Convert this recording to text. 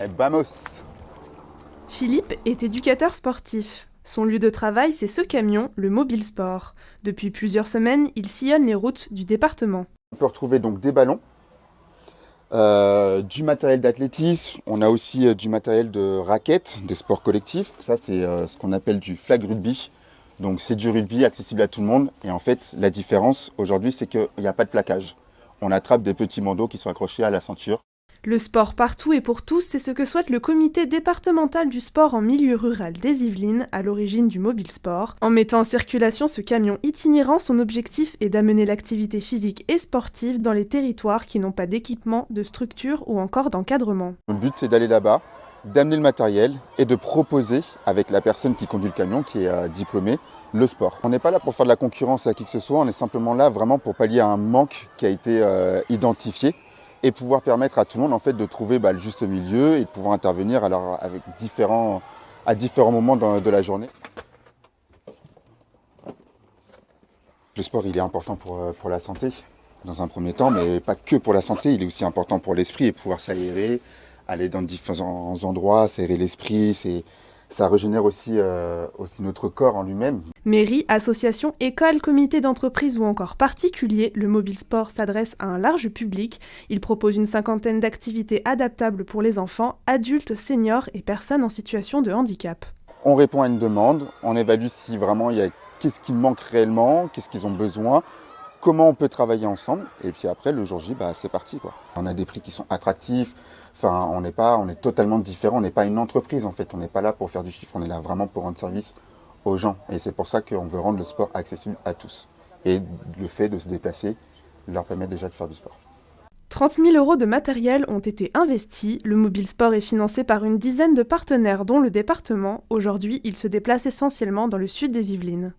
Vamos! Philippe est éducateur sportif. Son lieu de travail, c'est ce camion, le Mobile Sport. Depuis plusieurs semaines, il sillonne les routes du département. On peut retrouver donc des ballons, du matériel d'athlétisme, on a aussi du matériel de raquettes, des sports collectifs. Ça, c'est ce qu'on appelle du flag rugby. Donc c'est du rugby accessible à tout le monde. Et en fait, la différence aujourd'hui, c'est qu'il n'y a pas de plaquage. On attrape des petits bandeaux qui sont accrochés à la ceinture. Le sport partout et pour tous, c'est ce que souhaite le comité départemental du sport en milieu rural des Yvelines, à l'origine du Mobile Sport. En mettant en circulation ce camion itinérant, son objectif est d'amener l'activité physique et sportive dans les territoires qui n'ont pas d'équipement, de structure ou encore d'encadrement. Le but, c'est d'aller là-bas, d'amener le matériel et de proposer, avec la personne qui conduit le camion, qui est diplômée, le sport. On n'est pas là pour faire de la concurrence à qui que ce soit, on est simplement là vraiment pour pallier à un manque qui a été identifié et pouvoir permettre à tout le monde en fait, de trouver le juste milieu et de pouvoir intervenir avec à différents moments de la journée. Le sport, il est important pour la santé, dans un premier temps, mais pas que pour la santé, il est aussi important pour l'esprit et pouvoir s'aérer, aller dans différents endroits, s'aérer l'esprit, ça régénère aussi notre corps en lui-même. Mairie, association, école, comité d'entreprise ou encore particulier, le Mobile Sport s'adresse à un large public. Il propose une cinquantaine d'activités adaptables pour les enfants, adultes, seniors et personnes en situation de handicap. On répond à une demande, on évalue si vraiment qu'est-ce qui manque réellement, qu'est-ce qu'ils ont besoin, comment on peut travailler ensemble, et puis après le jour J, c'est parti quoi. On a des prix qui sont attractifs, on est totalement différent, on n'est pas une entreprise en fait, on n'est pas là pour faire du chiffre, on est là vraiment pour rendre service aux gens. Et c'est pour ça qu'on veut rendre le sport accessible à tous. Et le fait de se déplacer leur permet déjà de faire du sport. 30 000 € de matériel ont été investis. Le Mobile Sport est financé par une dizaine de partenaires, dont le département. Aujourd'hui, il se déplace essentiellement dans le sud des Yvelines.